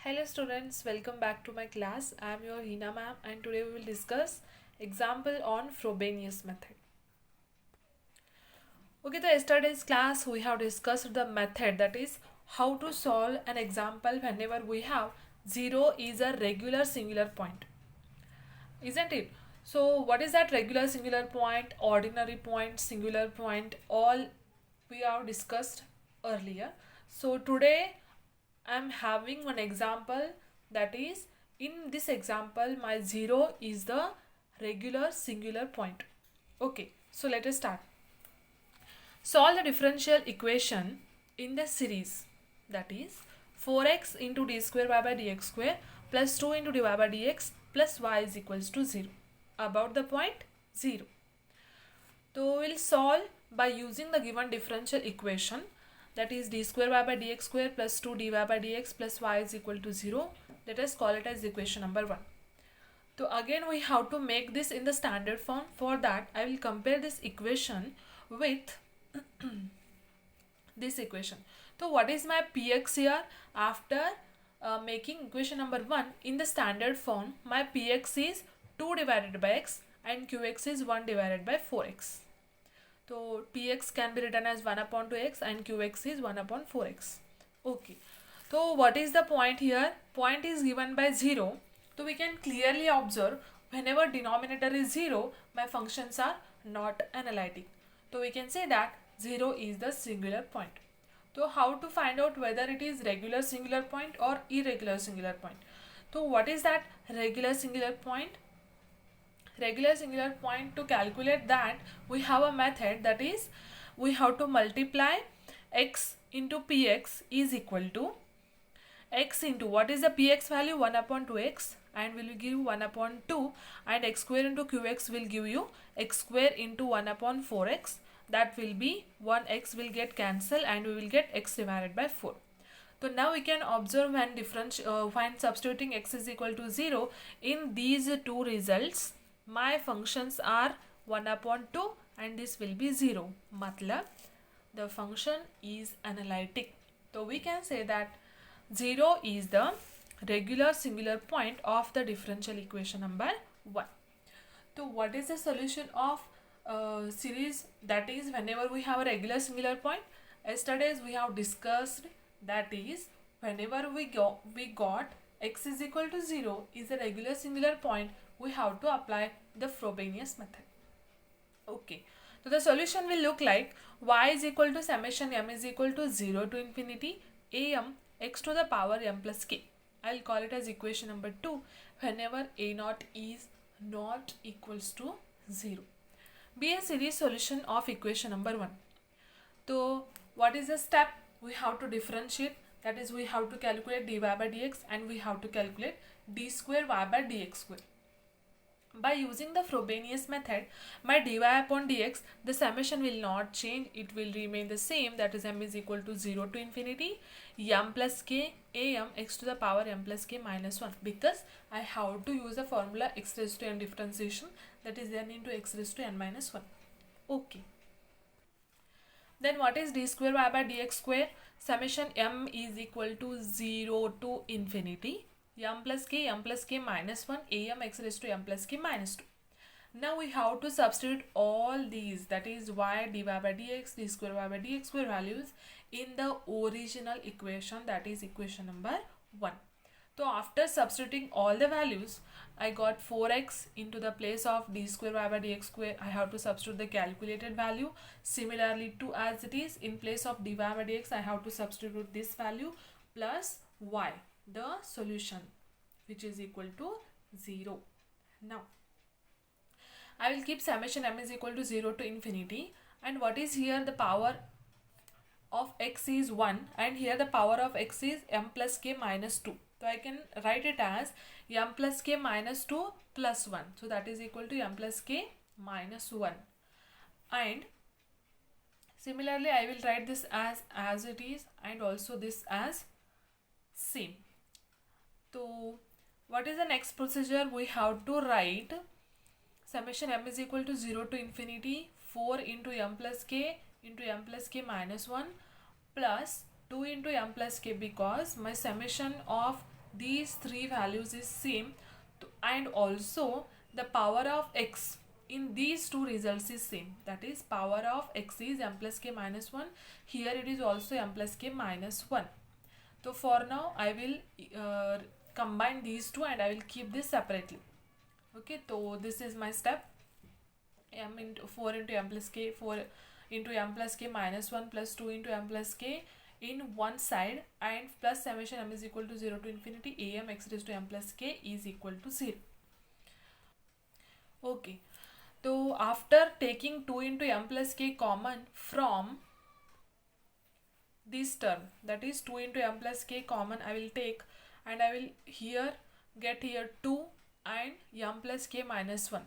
Hello students, welcome back to my class. I am your Hina ma'am and today we will discuss example on Frobenius method. Okay, the yesterday's class we have discussed the method, that is how to solve an example whenever we have 0 is a regular singular point, isn't it? So what is that regular singular point, ordinary point, singular point, all we have discussed earlier. So today I'm having one example, that is in this example my 0 is the regular singular point. Okay, so let us start. Solve the differential equation in the series, that is 4x into d square y by dx square plus 2 into dy by dx plus y is equals to 0 about the point 0. So we will solve by using the given differential equation, that is d square y by dx square plus 2 dy by dx plus y is equal to 0. Let us call it as equation number 1. So again we have to make this in the standard form. For that I will compare this equation with this equation. So what is my px here? After making equation number 1 in the standard form, my px is 2 divided by x and qx is 1 divided by 4x. So px can be written as 1 upon 2x and qx is 1 upon 4x. Okay. So what is the point here? Point is given by 0. So we can clearly observe whenever denominator is 0, my functions are not analytic. So we can say that 0 is the singular point. So how to find out whether it is regular singular point or irregular singular point? So what is that regular singular point? Regular singular point, to calculate that we have a method, that is we have to multiply x into px is equal to x into what is the px value, 1 upon 2x, and will give 1 upon 2, and x square into qx will give you x square into 1 upon 4x. That will be 1x will get cancelled and we will get x divided by 4. So now we can observe when substituting x is equal to 0 in these two results, my functions are 1 upon 2 and this will be 0. Matlab the function is analytic. So we can say that 0 is the regular singular point of the differential equation number 1. So what is the solution of series, that is whenever we have a regular singular point? Yesterday's we have discussed, that is whenever we got x is equal to 0 is a regular singular point, we have to apply the Frobenius method. Okay, so the solution will look like y is equal to summation m is equal to 0 to infinity am x to the power m plus k. I will call it as equation number 2 whenever a naught is not equals to 0. Be a series solution of equation number 1. So what is the step? We have to differentiate, that is we have to calculate dy by dx and we have to calculate d square y by dx square. By using the Frobenius method, my dy upon dx, the summation will not change, it will remain the same, that is m is equal to 0 to infinity m plus k am x to the power m plus k minus 1, because I have to use the formula x raised to n differentiation, that is n into x raised to n minus 1. Okay. Then what is d square y by dx square? Summation m is equal to 0 to infinity m plus k minus 1 am x raised to m plus k minus 2. Now we have to substitute all these, that is y dy by dx, d square y by dx square values in the original equation, that is equation number 1. So after substituting all the values, I got 4x into the place of d square y by dx square. I have to substitute the calculated value. Similarly to as it is, in place of dy by dx, I have to substitute this value plus y, the solution, which is equal to 0. Now I will keep summation m is equal to 0 to infinity, and what is here, the power of x is 1 and here the power of x is m plus k minus 2. So I can write it as m plus k minus 2 plus 1. So that is equal to m plus k minus 1. And similarly I will write this as it is and also this as same. So what is the next procedure? We have to write summation m is equal to 0 to infinity 4 into m plus k minus 1 plus 2 into m plus k, because my summation of these three values is same, and also the power of x in these two results is same, that is power of x is m plus k minus 1, here it is also m plus k minus 1. So for now I will combine these two and I will keep this separately. Okay, so this is my step. M into 4 into m plus k, 4 into m plus k minus 1 plus 2 into m plus k in one side, and plus summation m is equal to 0 to infinity am x raised to m plus k is equal to 0. Okay, so after taking 2 into m plus k common from this term, that is 2 into m plus k common I will take, and I will here get here 2 and m plus k minus 1.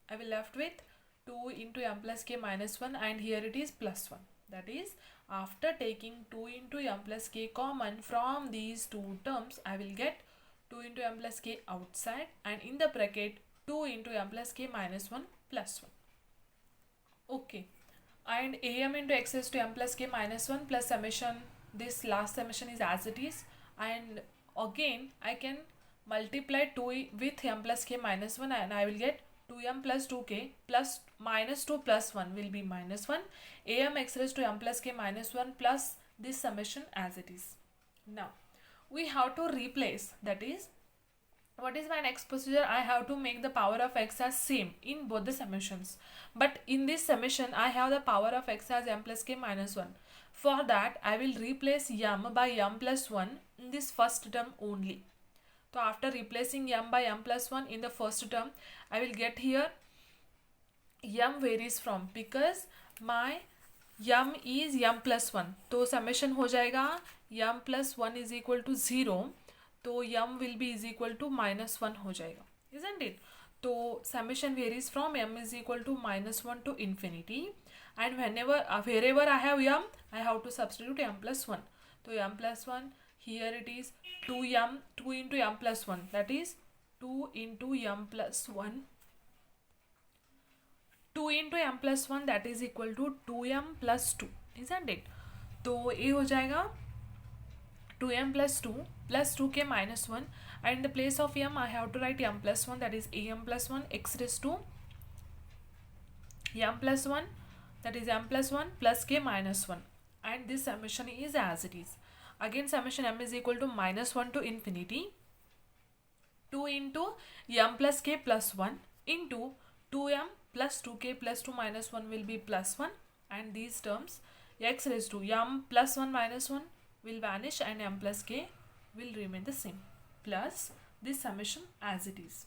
I will left with 2 into m plus k minus 1, and here it is plus 1. That is, after taking 2 into m plus k common from these two terms, I will get 2 into m plus k outside, and in the bracket 2 into m plus k minus 1 plus 1. Okay, and am into x raised to m plus k minus 1 plus summation, this last summation is as it is, and again I can multiply 2 with m plus k minus 1, and I will get 2m plus 2k plus minus 2 plus 1 will be minus 1, am x raised to m plus k minus 1 plus this summation as it is. Now we have to replace, that is, what is my next procedure? I have to make the power of x as same in both the summations, but in this summation I have the power of x as m plus k minus 1. For that I will replace m by m plus 1 in this first term only. So after replacing m by m plus 1 in the first term, I will get here m varies from, because my m is m plus 1, तो summation हो जाएगा m plus 1 is equal to 0, तो m will be is equal to minus 1 हो जाएगा, isn't it? तो summation varies from m is equal to minus 1 to infinity, and wherever I have m, I have to substitute m plus 1. So m plus 1, here it is 2 into m plus 1, that is 2 into m plus 1. 2 into m plus 1, that is equal to 2m plus 2, isn't it? तो ये हो जाएगा 2m plus 2 plus 2k minus 1, and in the place of m I have to write m plus 1, that is am plus 1 x raised to m plus 1, that is m plus 1 plus k minus 1, and this summation is as it is. Again summation m is equal to minus 1 to infinity 2 into m plus k plus 1 into 2m plus 2k plus 2 minus 1 will be plus 1, and these terms x raised to m plus 1 minus 1 will vanish and m plus k will remain the same, plus this summation as it is.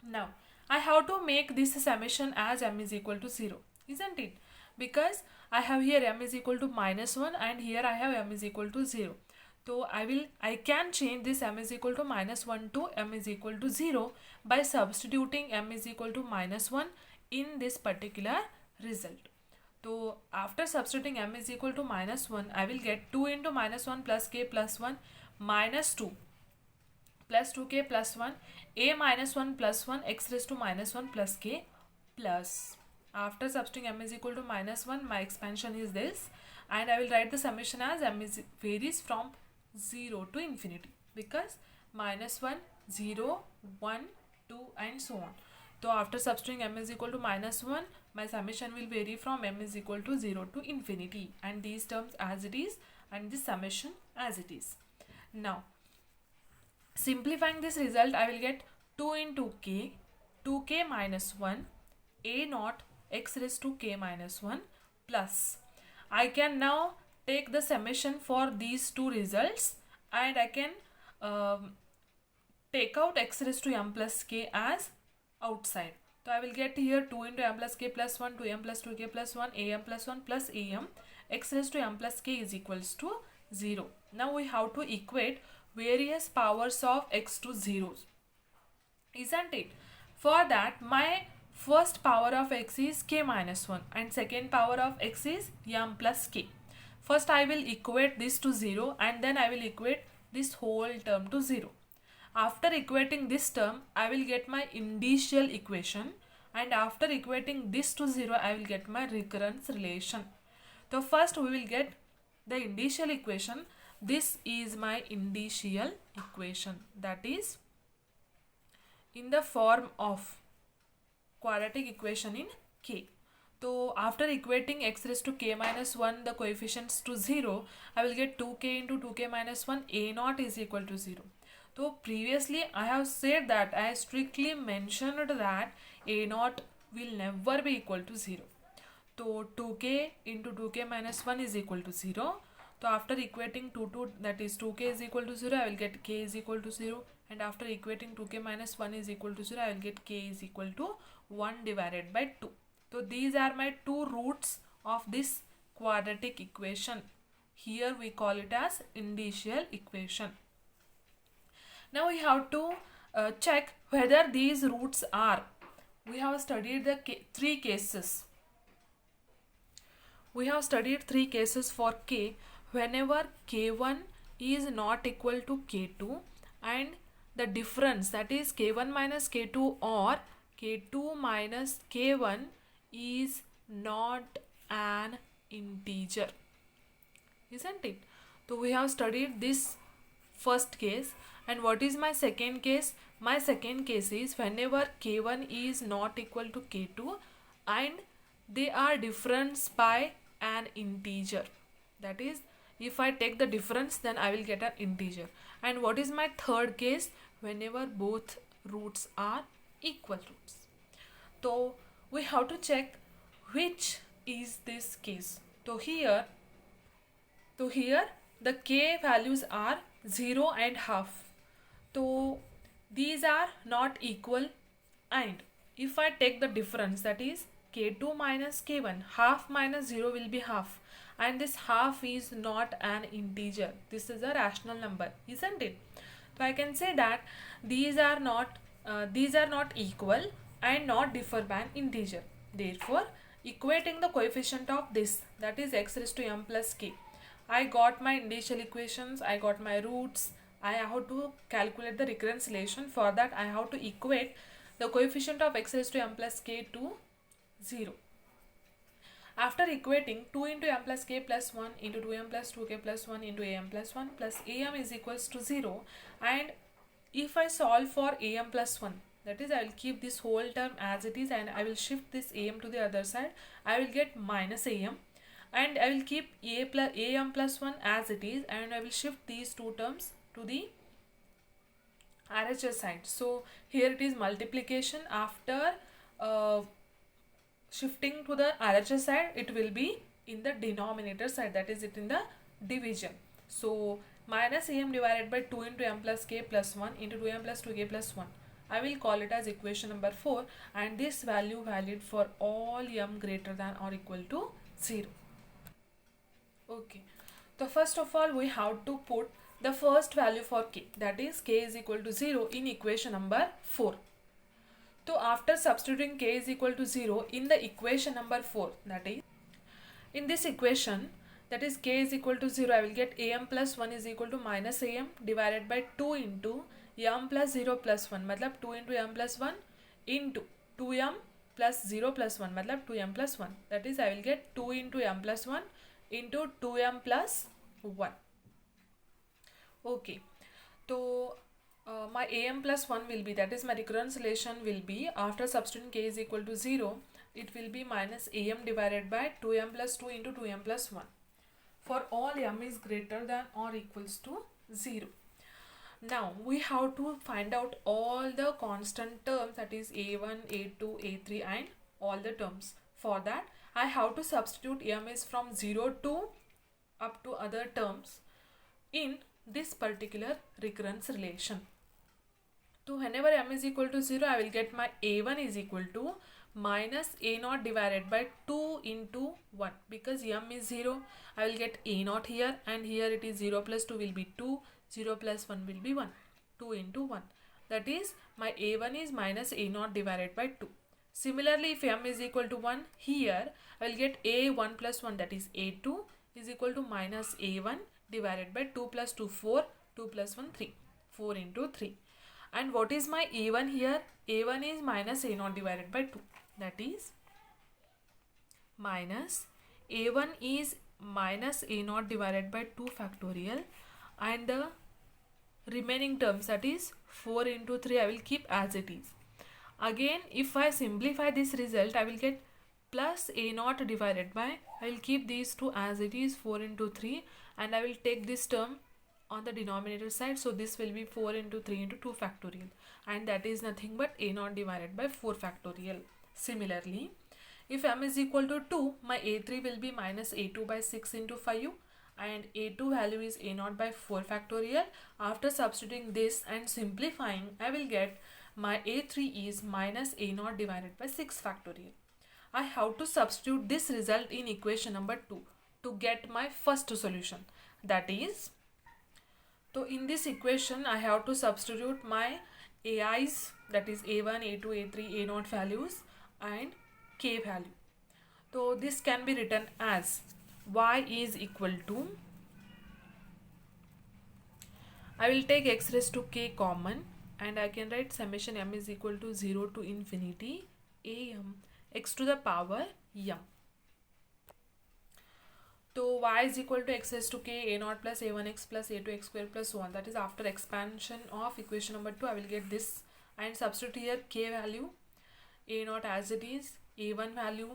Now I have to make this summation as m is equal to 0, isn't it? Because I have here m is equal to minus 1 and here I have m is equal to 0. So I can change this m is equal to minus 1 to m is equal to 0 by substituting m is equal to minus 1 in this particular result. So after substituting m is equal to minus 1, I will get 2 into minus 1 plus k plus 1 minus 2 plus 2k plus 1 a minus 1 plus 1 x raised to minus 1 plus k plus, after substituting m is equal to minus 1, my expansion is this, and I will write the summation as m is varies from 0 to infinity, because minus 1, 0, 1, 2 and so on. So after substituting m is equal to minus 1, my summation will vary from m is equal to 0 to infinity, and these terms as it is and this summation as it is. Now simplifying this result, I will get 2 into k, 2k minus 1, a naught x raised to k minus 1 plus. I can now take the summation for these two results, and I can take out x raised to m plus k as outside. So I will get here 2 into m plus k plus 1, 2m plus 2k plus 1, am plus 1 plus am, x raised to m plus k is equals to 0. Now we have to equate various powers of x to zeros, isn't it? For that, my first power of x is k minus 1 and second power of x is m plus k. First I will equate this to 0, and then I will equate this whole term to 0. After equating this term, I will get my initial equation, and after equating this to 0, I will get my recurrence relation. So first we will get the initial equation, this is my initial equation, that is in the form of quadratic equation in k. So after equating x raised to k minus 1 the coefficients to 0, I will get 2k into 2k minus 1, a naught is equal to 0. So previously I have said that I strictly mentioned that a naught will never be equal to 0. So 2k into 2k minus 1 is equal to 0. So after equating 2, that is 2k is equal to 0, I will get k is equal to 0. And after equating 2k minus 1 is equal to 0, I will get k is equal to 1 divided by 2. So these are my two roots of this quadratic equation. Here we call it as initial equation. Now we have to check whether these roots are. We have studied the three cases. We have studied three cases for k. Whenever k1 is not equal to k2 and the difference, that is k1 minus k2 or k2 minus k1 is not an integer, isn't it? So we have studied this first case. And what is my second case? My second case is whenever k1 is not equal to k2 and they are difference by an integer. That is, if I take the difference, then I will get an integer. And what is my third case? Whenever both roots are equal roots. So we have to check which is this case. So here the k values are 0 and half. So these are not equal, and if I take the difference, that is k2 minus k1, half minus 0 will be half, and this half is not an integer. This is a rational number, isn't it? So I can say that these are not equal and not differ by an integer. Therefore, equating the coefficient of this, that is x raised to m plus k, I got my initial equations, I got my roots. I have to calculate the recurrence relation. For that, I have to equate the coefficient of x raised to m plus k to 0. After equating 2 into m plus k plus 1 into 2m plus 2k plus 1 into am plus 1 plus am is equals to 0, and if I solve for am plus 1, that is I will keep this whole term as it is and I will shift this am to the other side, I will get minus am, and I will keep am plus 1 as it is and I will shift these two terms to the RHS side. So here it is multiplication. After shifting to the RHS side, it will be in the denominator side, that is it in the division. So minus am divided by 2 into m plus k plus 1 into 2m plus 2k plus 1. I will call it as equation number 4, and this value valid for all m greater than or equal to 0. Okay. So first of all, we have to put the first value for k, that is k is equal to 0 in equation number 4. So after substituting k is equal to 0 in the equation number 4, that is in this equation, that is k is equal to 0, I will get am plus 1 is equal to minus am divided by 2 into m plus 0 plus 1, matlab 2 into m plus 1 into 2m plus 0 plus 1, matlab 2m plus 1, that is I will get 2 into m plus 1 into 2m plus 1. Okay, so my am plus 1 will be, that is my recurrence relation will be, after substituting k is equal to 0, it will be minus am divided by 2m plus 2 into 2m plus 1 for all m is greater than or equals to 0. Now we have to find out all the constant terms, that is a1, a2, a3 and all the terms. For that, I have to substitute m is from 0 to up to other terms in this particular recurrence relation. So whenever m is equal to 0, I will get my a1 is equal to minus a naught divided by 2 into 1. Because m is 0, I will get a naught here, and here it is 0 plus 2 will be 2, 0 plus 1 will be 1, 2 into 1. That is my a1 is minus a naught divided by 2. Similarly, if m is equal to 1, here I will get a1 plus 1, that is a2 is equal to minus a1 divided by 2 plus 2 4, 2 plus 1 3, 4 into 3. And what is my a1 here? a1 is minus a naught divided by 2, that is minus a1 is minus a naught divided by 2 factorial and the remaining terms, that is 4 into 3, I will keep as it is. Again, if I simplify this result, I will get plus a naught divided by, I will keep these two as it is, 4 into 3, and I will take this term on the denominator side, so this will be 4 into 3 into 2 factorial, and that is nothing but a naught divided by 4 factorial. Similarly, if m is equal to 2, my a3 will be minus a2 by 6 into 5, and a2 value is a naught by 4 factorial. After substituting this and simplifying, I will get my a3 is minus a naught divided by 6 factorial. I have to substitute this result in equation number 2 to get my first solution. That is, so in this equation I have to substitute my ai's, that is a1, a2, a3, a naught values and k value. So this can be written as y is equal to, I will take x raised to k common, and I can write summation m is equal to 0 to infinity am x to the power m. So y is equal to x raised to k a naught plus a1x plus a2x square plus so on. That is, after expansion of equation number 2, I will get this and substitute here k value, a naught as it is, a1 value,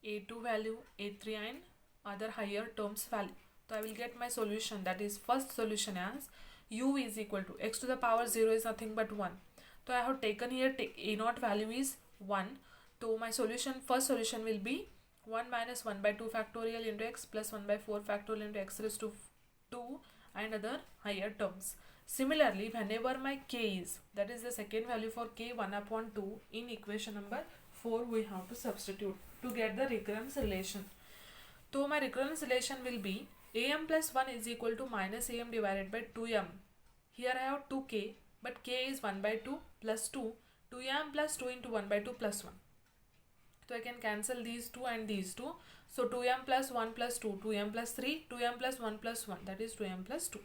a2 value, a3 and other higher terms value. So I will get my solution, that is first solution, as u is equal to x to the power 0 is nothing but 1. So I have taken here a naught value is 1. So my solution, first solution will be 1 minus 1 by 2 factorial into x plus 1 by 4 factorial into x raised to 2 and other higher terms. Similarly, whenever my k is, that is the second value for k, 1 upon 2, in equation number 4 we have to substitute to get the recurrence relation. So my recurrence relation will be am plus 1 is equal to minus am divided by 2m. Here I have 2k, but k is 1 by 2 plus 2, 2m plus 2 into 1 by 2 plus 1. So I can cancel these 2 and these 2. So 2m plus 1 plus 2, 2m plus 3, 2m plus 1 plus 1, that is 2m plus 2.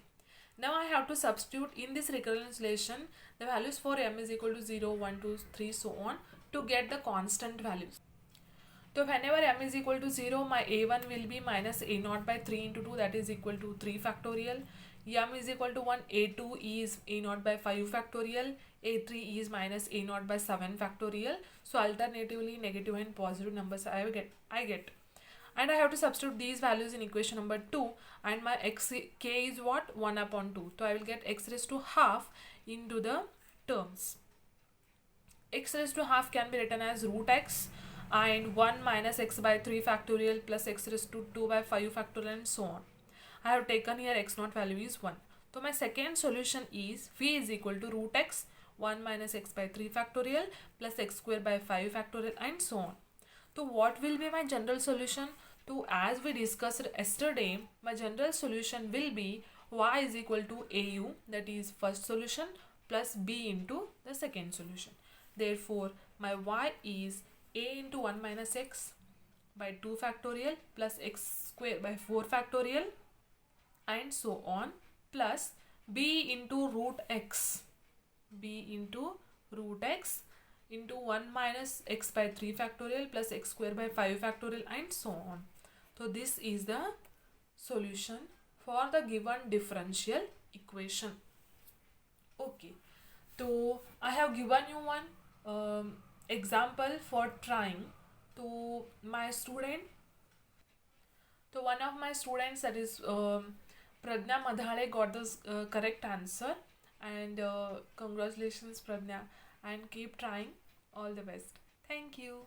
Now I have to substitute in this recurrence relation the values for m is equal to 0, 1, 2, 3, so on, to get the constant values. So whenever m is equal to 0, my a1 will be minus a naught by 3 into 2, that is equal to 3 factorial. M is equal to 1, a2 is a naught by 5 factorial, a3 is minus a naught by 7 factorial. So alternatively negative and positive numbers I get. And I have to substitute these values in equation number 2, and my k is what? 1 upon 2. So I will get x raised to half into the terms. X raised to half can be written as root x and 1 minus x by 3 factorial plus x raised to 2 by 5 factorial and so on. I have taken here x naught value is 1. So my second solution is v is equal to root x 1 minus x by 3 factorial plus x square by 5 factorial and so on. So what will be my general solution? So as we discussed yesterday, my general solution will be y is equal to au, that is first solution, plus b into the second solution. Therefore my y is a into 1 minus x by 2 factorial plus x square by 4 factorial and so on, plus b into root x into 1 minus x by 3 factorial plus x square by 5 factorial and so on. So this is the solution for the given differential equation. Okay, so I have given you one example for trying to my student. So one of my students, that is Pragna Madhale, got this correct answer, and congratulations Pragna, and keep trying. All the best. Thank you.